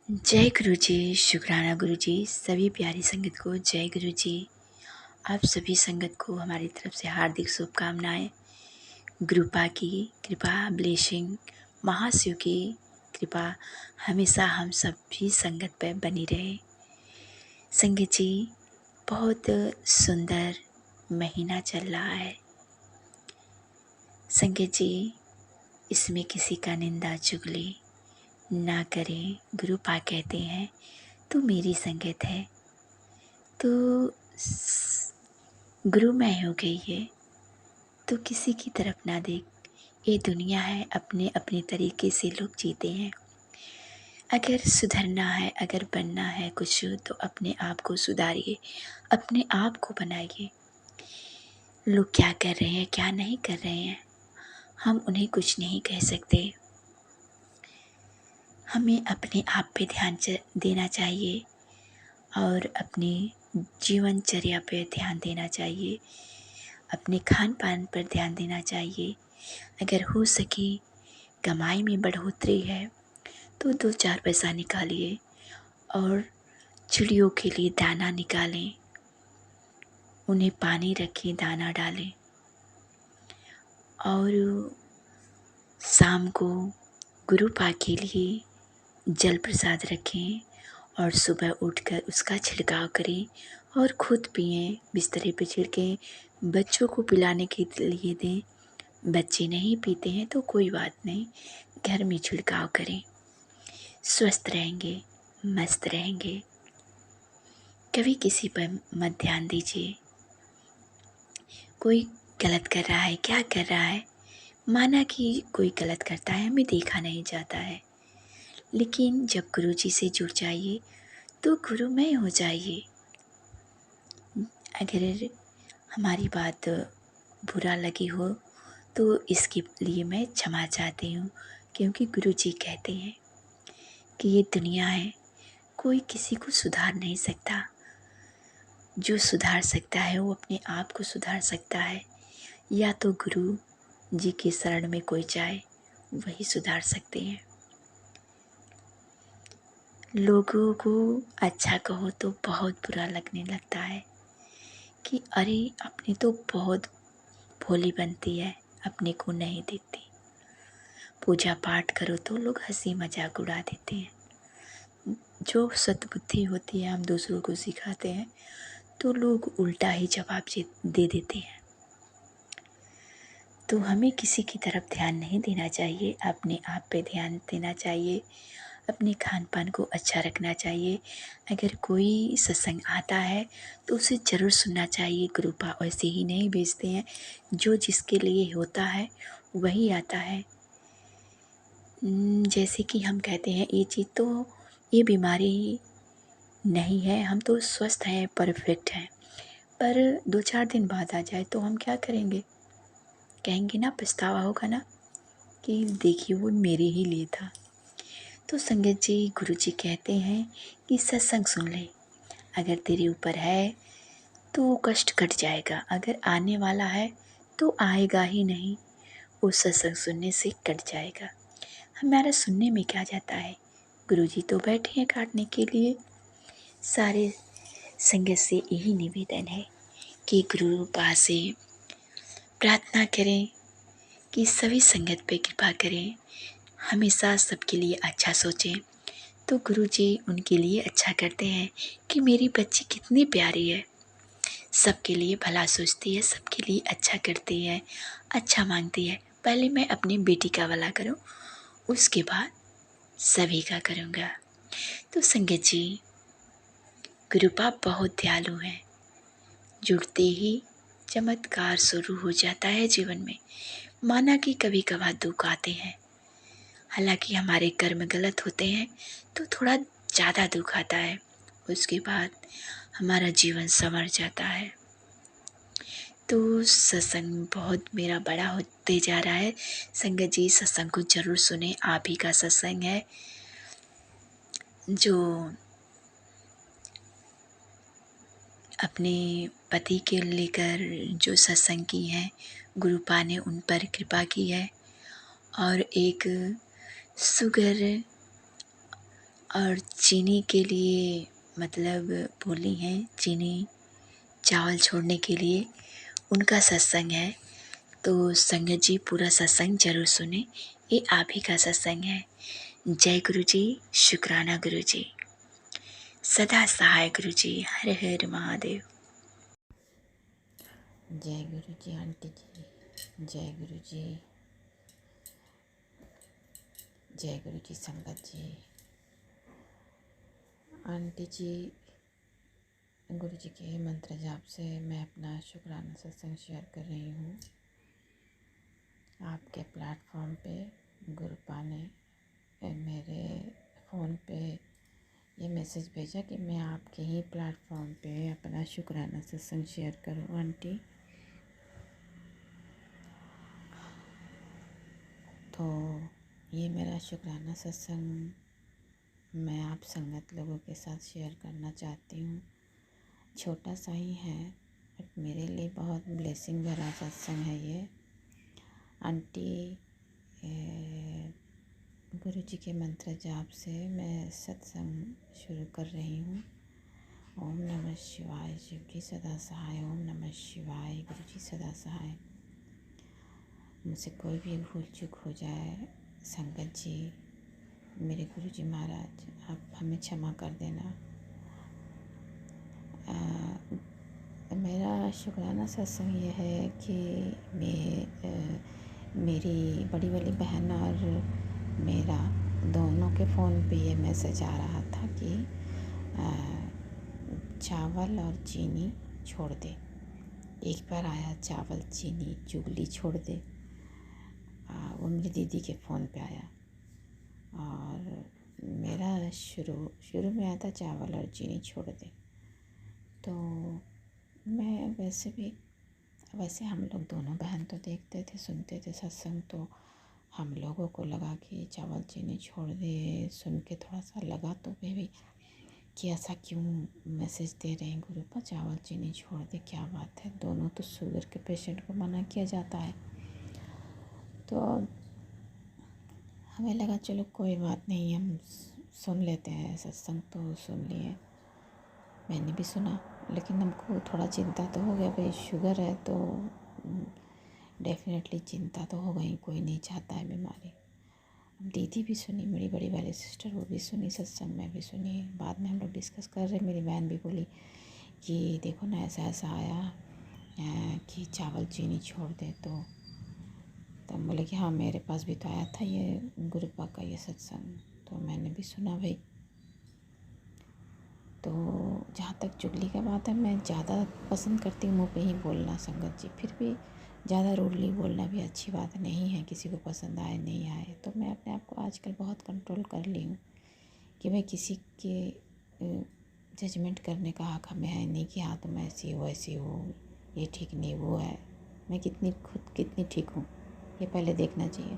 जय गुरु जी। शुक्राना गुरु जी। सभी प्यारी संगत को जय गुरु जी। आप सभी संगत को हमारी तरफ से हार्दिक शुभकामनाएं। गुरुपा की कृपा, ब्लेसिंग, महाशिव की कृपा हमेशा हम सभी संगत पर बनी रहे। संगत जी, बहुत सुंदर महीना चल रहा है। संगत जी, इसमें किसी का निंदा चुगली ना करें। गुरुपा कहते हैं तू मेरी संगत है तो गुरुमय हो गई है, तो किसी की तरफ ना देख। ये दुनिया है, अपने अपने तरीके से लोग जीते हैं। अगर सुधरना है, अगर बनना है कुछ, तो अपने आप को सुधारिए, अपने आप को बनाइए। लोग क्या कर रहे हैं, क्या नहीं कर रहे हैं, हम उन्हें कुछ नहीं कह सकते। हमें अपने आप पे ध्यान देना चाहिए और अपनी जीवनचर्या पे ध्यान देना चाहिए, अपने खान पान पर ध्यान देना चाहिए। अगर हो सके कमाई में बढ़ोतरी है तो 2-4 पैसा निकालिए और चिड़ियों के लिए दाना निकालें, उन्हें पानी रखें, दाना डालें और शाम को गुरुपा के लिए जल प्रसाद रखें और सुबह उठकर उसका छिड़काव करें और खुद पिएं, बिस्तरे पर छिड़कें, बच्चों को पिलाने के लिए दें। बच्चे नहीं पीते हैं तो कोई बात नहीं, घर में छिड़काव करें, स्वस्थ रहेंगे, मस्त रहेंगे। कभी किसी पर मत ध्यान दीजिए। कोई गलत कर रहा है, क्या कर रहा है, माना कि कोई गलत करता है, हमें देखा नहीं जाता है, लेकिन जब गुरु जी से जुड़ जाइए तो गुरुमय हो जाइए। अगर हमारी बात बुरा लगी हो तो इसके लिए मैं क्षमा चाहती हूँ, क्योंकि गुरु जी कहते हैं कि ये दुनिया है, कोई किसी को सुधार नहीं सकता। जो सुधार सकता है वो अपने आप को सुधार सकता है, या तो गुरु जी के शरण में कोई जाए, वही सुधार सकते हैं। लोगों को अच्छा कहो तो बहुत बुरा लगने लगता है कि अरे अपनी तो बहुत भोली बनती है, अपने को नहीं देखती। पूजा पाठ करो तो लोग हंसी मजाक उड़ा देते हैं। जो सद्बुद्धि होती है हम दूसरों को सिखाते हैं तो लोग उल्टा ही जवाब दे देते हैं। तो हमें किसी की तरफ ध्यान नहीं देना चाहिए, अपने आप पे ध्यान देना चाहिए, अपने खान पान को अच्छा रखना चाहिए। अगर कोई सत्संग आता है तो उसे ज़रूर सुनना चाहिए। गुरुपा ऐसे ही नहीं भेजते हैं, जो जिसके लिए होता है वही आता है। जैसे कि हम कहते हैं ये चीज़ तो, ये बीमारी नहीं है, हम तो स्वस्थ हैं, परफेक्ट हैं, पर 2-4 दिन बाद आ जाए तो हम क्या करेंगे? कहेंगे ना, पछतावा होगा ना कि देखिए वो मेरे ही लिए था। तो संगत जी, गुरु जी कहते हैं कि सत्संग सुन ले। अगर तेरे ऊपर है तो कष्ट कट जाएगा, अगर आने वाला है तो आएगा ही नहीं, वो सत्संग सुनने से कट जाएगा। हमारा सुनने में क्या जाता है, गुरु जी तो बैठे हैं काटने के लिए। सारे संगत से यही निवेदन है कि गुरु पास से प्रार्थना करें कि सभी संगत पे कृपा करें, हमेशा सबके लिए अच्छा सोचें। तो गुरु जी उनके लिए अच्छा करते हैं कि मेरी बच्ची कितनी प्यारी है, सबके लिए भला सोचती है, सबके लिए अच्छा करती है, अच्छा मांगती है। पहले मैं अपनी बेटी का भला करूं, उसके बाद सभी का करूँगा। तो संगत जी, गुरुपा बहुत दयालु हैं, जुड़ते ही चमत्कार शुरू हो जाता है जीवन में। माना कि कभी कभार दुख आते हैं, हालांकि हमारे कर्म गलत होते हैं तो थोड़ा ज़्यादा दुख आता है, उसके बाद हमारा जीवन संवर जाता है। तो सत्संग बहुत मेरा बड़ा होते जा रहा है। संगत जी, सत्संग को ज़रूर सुने, आप ही का सत्संग है। जो अपने पति के लेकर जो सत्संग की हैं, गुरुपा ने उन पर कृपा की है। और एक शुगर और चीनी के लिए मतलब बोली हैं चीनी चावल छोड़ने के लिए उनका सत्संग है। तो संगत जी पूरा सत्संग ज़रूर सुने, ये आप ही का सत्संग है। जय गुरु जी, शुक्राना गुरु जी, सदा सहाय गुरु जी, हर हर महादेव। जय गुरु जी आंटी जी, जय गुरु जी, जय गुरु जी संगत जी। आंटी जी, गुरु जी के मंत्र जाप से मैं अपना शुक्राना सत्संग शेयर कर रही हूँ। आपके प्लेटफॉर्म पे गुरुपा ने मेरे फ़ोन पे ये मैसेज भेजा कि मैं आपके ही प्लेटफॉर्म पे अपना शुक्राना सत्संग शेयर करूँ आंटी। तो ये मेरा शुक्राना सत्संग मैं आप संगत लोगों के साथ शेयर करना चाहती हूँ। छोटा सा ही है बट मेरे लिए बहुत ब्लेसिंग भरा सत्संग है ये। आंटी गुरु जी के मंत्र जाप से मैं सत्संग शुरू कर रही हूँ। ओम नमः शिवाय, शिव की सदा सहाय। ओम नमः शिवाय, गुरु जी सदा सहाय। मुझसे कोई भी भूल चूक हो जाए संगत जी, मेरे गुरु जी महाराज आप हमें क्षमा कर देना। मेरा शुक्राना सत्संग ये है कि मेरी बड़ी वाली बहन और मेरा दोनों के फ़ोन पे ये मैसेज आ रहा था कि चावल और चीनी छोड़ दे। एक बार आया चावल चीनी चुगली छोड़ दे, वो मेरी दीदी के फ़ोन पे आया। और मेरा शुरू में आया था चावल और चीनी छोड़ दे। तो मैं वैसे हम लोग दोनों बहन तो देखते थे सुनते थे सत्संग, तो हम लोगों को लगा कि चावल चीनी छोड़ दे। सुन के थोड़ा सा लगा तो भी कि ऐसा क्यों मैसेज दे रहे हैं गुरु पर, चावल चीनी छोड़ दे, क्या बात है। दोनों तो शुगर के पेशेंट को मना किया जाता है। तो हमें लगा चलो कोई बात नहीं, हम सुन लेते हैं सत्संग। तो सुन लिए, मैंने भी सुना, लेकिन हमको थोड़ा चिंता तो हो गया। भाई शुगर है तो डेफिनेटली चिंता तो हो गई, कोई नहीं चाहता है बीमारी। दीदी भी सुनी, मेरी बड़ी वाली सिस्टर, वो भी सुनी सत्संग, मैं भी सुनी। बाद में हम लोग डिस्कस कर रहे, मेरी बहन भी बोली कि देखो ना ऐसा ऐसा आया कि चावल चीनी छोड़ दे। तो तब बोले कि हाँ मेरे पास भी तो आया था ये गुरुपा का ये सत्संग, तो मैंने भी सुना भाई। तो जहाँ तक चुगली का बात है, मैं ज़्यादा पसंद करती हूँ मुँह पे ही बोलना संगत जी। फिर भी ज़्यादा रूडली बोलना भी अच्छी बात नहीं है, किसी को पसंद आए नहीं आए। तो मैं अपने आप को आजकल बहुत कंट्रोल कर ली हूँ कि मैं किसी के जजमेंट करने का हक़ हमें है नहीं कि हाँ तुम ऐसी हो ऐसी हो, ये ठीक नहीं वो है। मैं खुद कितनी ठीक हूँ ये पहले देखना चाहिए।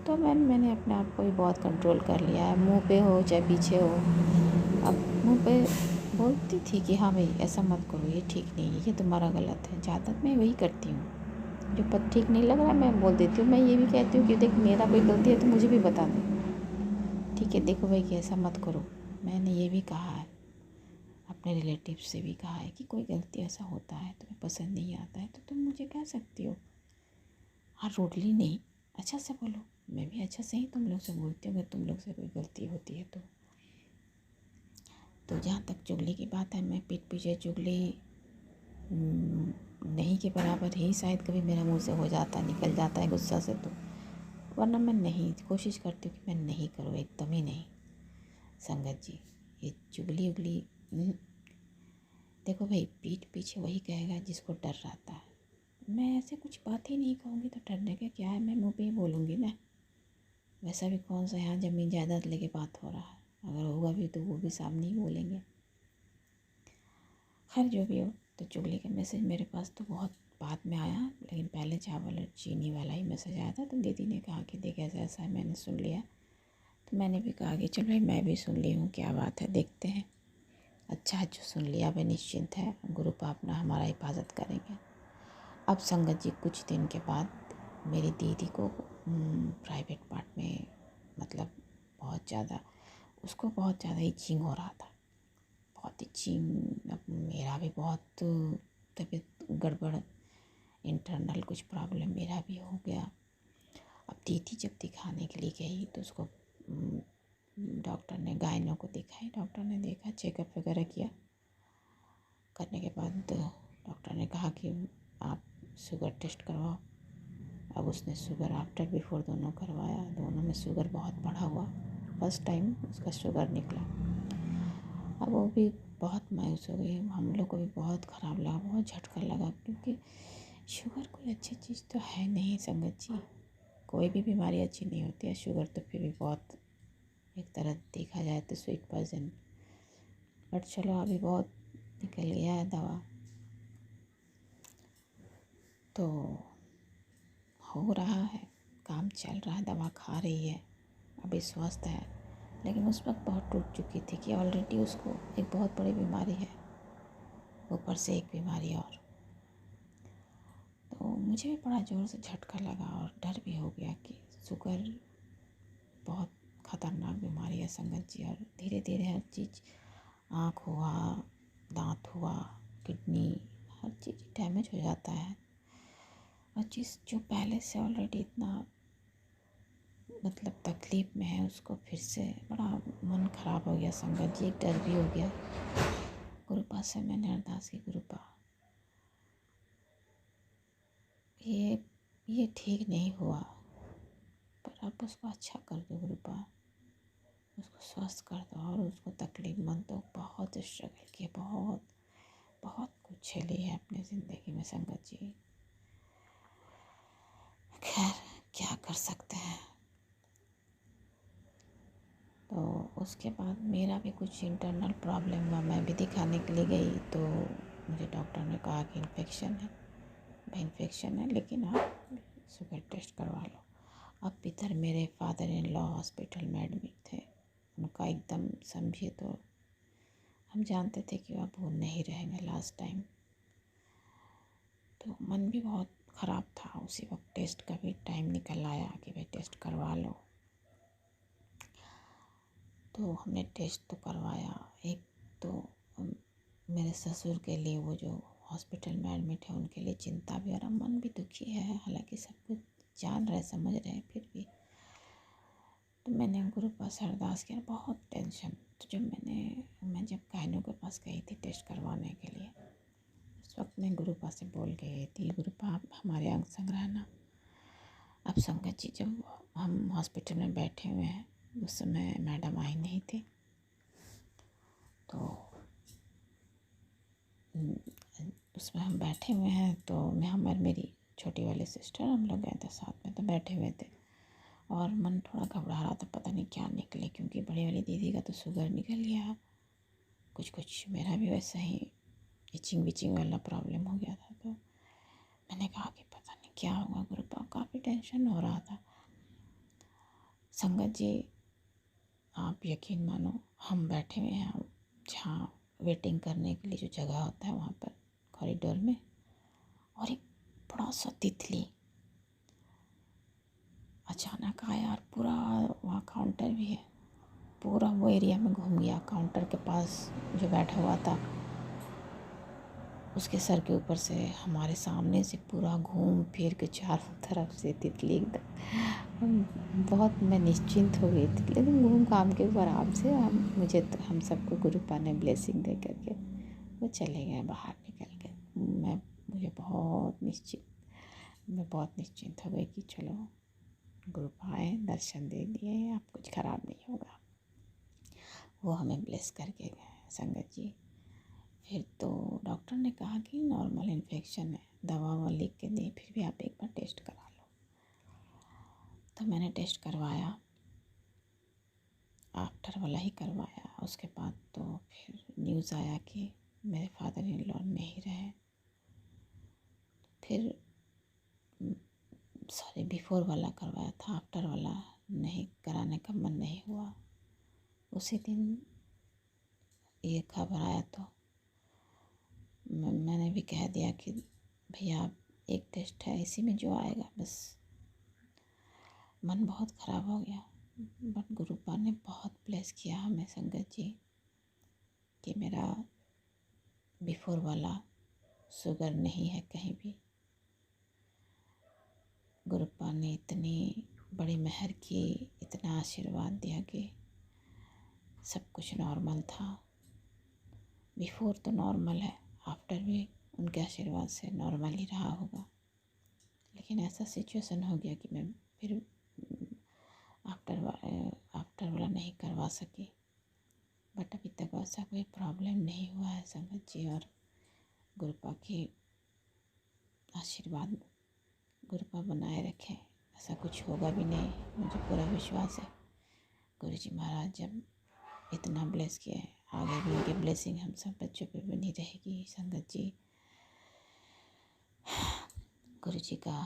तो मैंने अपने आप को भी बहुत कंट्रोल कर लिया है, मुँह पे हो चाहे पीछे हो। अब मुँह पे बोलती थी कि हाँ भाई ऐसा मत करो, ये ठीक नहीं है, ये तुम्हारा गलत है। ज़्यादा मैं वही करती हूँ, जो पद ठीक नहीं लग रहा है मैं बोल देती हूँ। मैं ये भी कहती हूँ कि देख मेरा कोई गलती है तो मुझे भी बता दे, ठीक है, देखो भाई कि ऐसा मत करो। मैंने ये भी कहा है, अपने रिलेटिव से भी कहा है कि कोई गलती ऐसा होता है तुम्हें पसंद नहीं आता है तो तुम मुझे कह सकती हो। हाँ रूडली नहीं, अच्छा से बोलो। मैं भी अच्छा से ही तुम लोग से बोलती हूँ अगर तुम लोग से कोई गलती होती है तो जहाँ तक चुगली की बात है, मैं पीठ पीछे चुगली नहीं के बराबर ही शायद कभी मेरे मुंह से हो जाता है, निकल जाता है गुस्सा से। तो वरना मैं नहीं, कोशिश करती हूँ कि मैं नहीं करूँ, एकदम ही नहीं संगत जी। ये चुगली उगली देखो भाई, पीठ पीछे वही कहेगा जिसको डर रहता है। मैं ऐसे कुछ बात ही नहीं कहूँगी तो डरने का क्या है, मैं मुँह पे ही बोलूँगी ना। वैसा भी कौन सा यहाँ ज़मीन जायदाद लेके बात हो रहा है, अगर होगा भी तो वो भी सामने ही बोलेंगे। खैर जो भी हो, तो चुगली का मैसेज मेरे पास तो बहुत बाद में आया, लेकिन पहले चावल और चीनी वाला ही मैसेज आया था। तो दीदी ने कहा कि देख ऐसा ऐसा है, मैंने सुन लिया। तो मैंने भी कहा कि चलो भाई मैं भी सुन ली हूँ, क्या बात है, देखते हैं। अच्छा है जो सुन लिया, भाई निश्चिंत है, गुरु अपना हमारा हिफाजत करेंगे। अब संगत जी कुछ दिन के बाद मेरी दीदी को प्राइवेट पार्ट में मतलब बहुत ज़्यादा उसको बहुत ज़्यादा इचिंग हो रहा था, बहुत इचिंग। अब मेरा भी बहुत तबीयत गड़बड़, इंटरनल कुछ प्रॉब्लम मेरा भी हो गया। अब दीदी जब दिखाने के लिए गई तो उसको डॉक्टर ने, गायनो को दिखाई, डॉक्टर ने देखा, चेकअप वगैरह किया। करने के बाद डॉक्टर ने कहा कि आप शुगर टेस्ट करवाओ। अब उसने शुगर आफ्टर बिफोर दोनों करवाया, दोनों में शुगर बहुत बढ़ा हुआ। फर्स्ट टाइम उसका शुगर निकला। अब वो भी बहुत मायूस हो गई, हम लोग को भी बहुत ख़राब लगा, बहुत झटका लगा, क्योंकि शुगर कोई अच्छी चीज़ तो है नहीं संगत जी। कोई भी बीमारी अच्छी नहीं होती है, शुगर तो फिर भी बहुत, एक तरह देखा जाए तो स्वीट पॉइजन। बट चलो अभी बहुत निकल गया है दवा, तो हो रहा है, काम चल रहा है, दवा खा रही है, अभी स्वस्थ है। लेकिन उस वक्त बहुत टूट चुकी थी कि ऑलरेडी उसको एक बहुत बड़ी बीमारी है, ऊपर से एक बीमारी और। तो मुझे भी बड़ा ज़ोर से झटका लगा और डर भी हो गया कि शुगर बहुत ख़तरनाक बीमारी है संगत जी। और धीरे धीरे हर चीज़, आँख हुआ, दांत हुआ, किडनी, हर चीज़ डैमेज हो जाता है। और चीज़ जो पहले से ऑलरेडी इतना मतलब तकलीफ़ में है, उसको फिर से बड़ा मन ख़राब हो गया संगत जी। एक डर भी हो गया। गुरुपा से मैंने अरदास की, गुरुपा ये ठीक नहीं हुआ, पर आप उसको अच्छा कर दो गुरुपा, उसको स्वस्थ कर दो। और उसको तकलीफ़ मत दो। बहुत स्ट्रगल किया, बहुत बहुत कुछ झेली है अपनी ज़िंदगी में संगत जी। खैर क्या कर सकते हैं। तो उसके बाद मेरा भी कुछ इंटरनल प्रॉब्लम हुआ, मैं भी दिखाने के लिए गई तो मुझे डॉक्टर ने कहा कि इन्फेक्शन है। भाई इन्फेक्शन है, लेकिन आप शुगर टेस्ट करवा लो। अब इधर मेरे फादर इन लॉ हॉस्पिटल में एडमिट थे। उनका एकदम समझिए तो हम जानते थे कि अब वो नहीं रहेंगे लास्ट टाइम। तो मन भी बहुत ख़राब था उसी वक्त। टेस्ट का भी टाइम निकल आया कि भाई टेस्ट करवा लो। तो हमने टेस्ट तो करवाया। एक तो मेरे ससुर के लिए, वो जो हॉस्पिटल में एडमिट है, उनके लिए चिंता भी, और मन भी दुखी है। हालांकि सब कुछ जान रहे, समझ रहे हैं, फिर भी तो मैंने गुरु पास अरदास किया, बहुत टेंशन। तो मैं जब गायनों के पास गई थी टेस्ट करवाने के लिए, उस वक्त मैं गुरुपा से बोल के गई थी, गुरुपा आप हमारे अंग संग रहना। अब संगत जी जब हम हॉस्पिटल में बैठे हुए हैं, उस समय मैडम आई नहीं थी, तो उसमें हम बैठे हुए हैं। तो मैं और मेरी छोटी वाली सिस्टर, हम लोग गए थे साथ में, तो बैठे हुए थे और मन थोड़ा घबरा रहा था, पता नहीं क्या निकले, क्योंकि बड़ी वाली दीदी का तो शुगर निकल गया, कुछ मेरा भी वैसा ही इचिंग विचिंग वाला प्रॉब्लम हो गया था। तो मैंने कहा कि पता नहीं क्या होगा गुरुपा, काफ़ी टेंशन हो रहा था संगत जी। आप यकीन मानो, हम बैठे हुए हैं जहाँ वेटिंग करने के लिए जो जगह होता है, वहाँ पर कॉरिडोर में, और एक बड़ा सा तितली अचानक आया और पूरा वहाँ काउंटर भी है, पूरा वो एरिया में घूम गया। काउंटर के पास जो बैठा हुआ था, उसके सर के ऊपर से हमारे सामने से पूरा घूम फिर के चारों तरफ से तितली एकदम, बहुत मैं निश्चिंत हो गई थी। लेकिन घूम घाम के ऊपर आराम से हम सबको गुरुपा ने ब्लेसिंग दे करके वो चले गए बाहर निकल के। मैं बहुत निश्चिंत हो गई कि चलो गुरुपा आए, दर्शन दे दिए, अब कुछ ख़राब नहीं होगा। वो हमें ब्लेस करके गए संगत जी। फिर तो डॉक्टर ने कहा कि नॉर्मल इन्फेक्शन है, दवा ववा लिख के दी, फिर भी आप एक बार टेस्ट करा लो। तो मैंने टेस्ट करवाया, आफ्टर वाला ही करवाया। उसके बाद तो फिर न्यूज़ आया कि मेरे फादर इन लॉ नहीं रहे। फिर बिफोर वाला करवाया था, आफ्टर वाला नहीं कराने का मन नहीं हुआ। उसी दिन ये खबर आया तो मैंने भी कह दिया कि भैया एक टेस्ट है, इसी में जो आएगा बस। मन बहुत ख़राब हो गया। बट गुरुपा ने बहुत ब्लेस किया हमें संगत जी कि मेरा बिफोर वाला शुगर नहीं है कहीं भी। गुरुपा ने इतनी बड़ी मेहर की, इतना आशीर्वाद दिया कि सब कुछ नॉर्मल था। बिफोर तो नॉर्मल है, आफ्टर भी उनके आशीर्वाद से नॉर्मल ही रहा होगा। लेकिन ऐसा सिचुएशन हो गया कि मैं फिर आफ्टर वाला नहीं करवा सकी। बट अभी तक ऐसा कोई प्रॉब्लम नहीं हुआ है संगत जी। और गुरुपा की आशीर्वाद गुरुपा बनाए रखें, ऐसा कुछ होगा भी नहीं, मुझे पूरा विश्वास है। गुरु जी महाराज जब इतना ब्लेस किए हैं, आगे भी उनकी ब्लेसिंग हम सब बच्चों पे बनी रहेगी संगत जी। गुरु जी का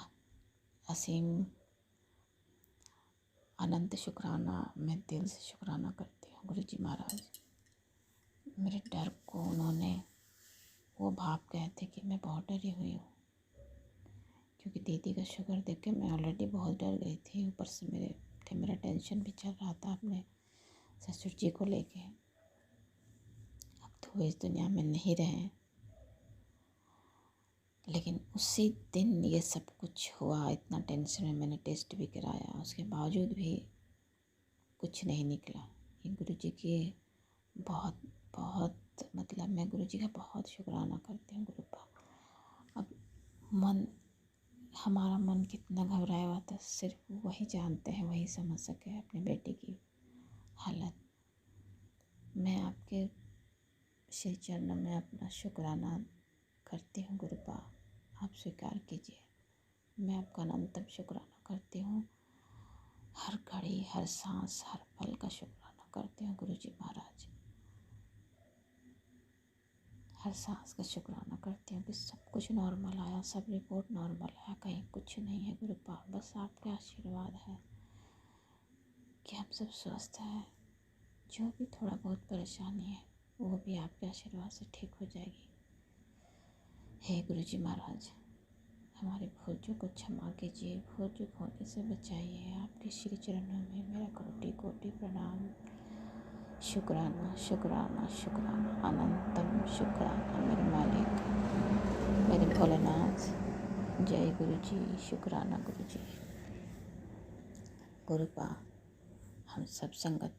असीम अनंत शुक्राना, मैं दिल से शुक्राना करती हूँ गुरु जी महाराज। मेरे डर को उन्होंने वो भाप गए थे कि मैं बहुत डरी हुई हूँ, क्योंकि दीदी का शुगर देख के मैं ऑलरेडी बहुत डर गई थी। ऊपर से मेरा टेंशन भी चल रहा था अपने ससुर जी को लेके। अब तो वो इस दुनिया में नहीं रहे, लेकिन उसी दिन ये सब कुछ हुआ। इतना टेंशन में मैंने टेस्ट भी कराया, उसके बावजूद भी कुछ नहीं निकला। ये गुरु जी की बहुत बहुत मतलब मैं गुरु जी का बहुत शुक्राना करती हूँ गुरुपा। अब हमारा मन कितना घबराया हुआ था, सिर्फ वही जानते हैं, वही समझ सके अपने बेटे की हालत। मैं आपके श्री चरणों में अपना शुक्राना करती हूँ गुरुपा, आप स्वीकार कीजिए। मैं आपका अनंतम शुक्राना करती हूँ, हर घड़ी, हर सांस, हर पल का शुक्राना करती हूँ गुरु जी महाराज। हर सांस का शुक्राना करती हूँ कि सब कुछ नॉर्मल आया, सब रिपोर्ट नॉर्मल आया, कहीं कुछ नहीं है गुरुपा। बस आपके आशीर्वाद है कि हम सब स्वस्थ हैं। जो भी थोड़ा बहुत परेशानी है वो भी आपके आशीर्वाद से ठीक हो जाएगी। हे गुरु जी महाराज, हमारे भूल चूक को क्षमा कीजिए, भूल चूक होने से बचाइए। आपके श्री चरणों में मेरा कोटि कोटि प्रणाम। शुक्राना शुक्राना शुक्राना, अनंतम शुक्राना मेरे मालिक, मेरे भोलेनाथ। जय गुरु जी, शुक्राना गुरु जी। गुरुपा हम सब संगत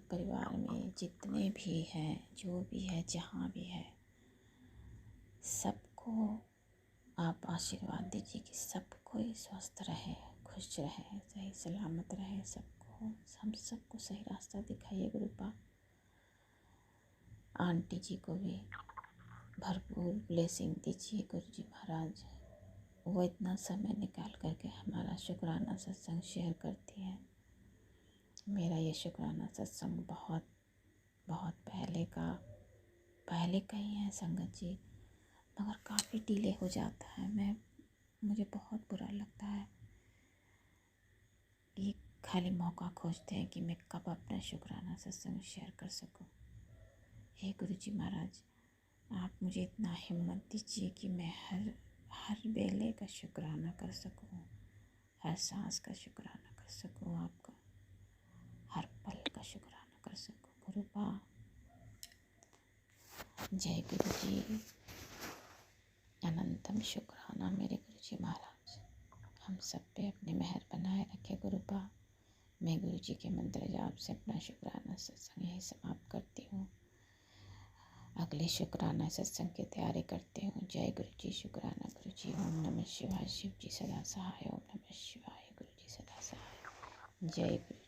परिवार में जितने भी हैं, जो भी है, जहाँ भी है, सबको आप आशीर्वाद दीजिए कि सब कोई स्वस्थ रहे, खुश रहे, सही सलामत रहे। हम सबको सही रास्ता दिखाइए गुरुपा। आंटी जी को भी भरपूर ब्लेसिंग दीजिए गुरु जी महाराज। वो इतना समय निकाल करके हमारा शुक्राना सत्संग शेयर करती है। मेरा ये शुक्राना सत्संग बहुत बहुत पहले का ही है संगत जी, मगर काफ़ी डिले हो जाता है। मुझे बहुत बुरा लगता है। ये खाली मौका खोजते हैं कि मैं कब अपना शुक्राना सत्संग शेयर कर सकूं। हे गुरु जी महाराज, आप मुझे इतना हिम्मत दीजिए कि मैं हर बेले का शुक्राना कर सकूं, हर सांस का शुक्राना कर सकूं, आपका हर पल का शुक्राना कर सकूं गुरुपा। जय गुरु जी, अनंतम शुक्राना मेरे गुरु जी महाराज। हम सब पे अपनी मेहर बनाए रखे गुरुपा। मैं गुरु जी के मंत्र जाप से अपना शुक्राना सत्संग यही समाप्त करती हूँ। अगले शुक्राना सत्संग की तैयारी करते हूँ। जय गुरु जी, शुक्राना गुरु जी। ओम नमः शिवाय, शिव जी सदा सहाय। ओम नमः शिवाय, गुरु जी सदा सहाय। जय गुरु।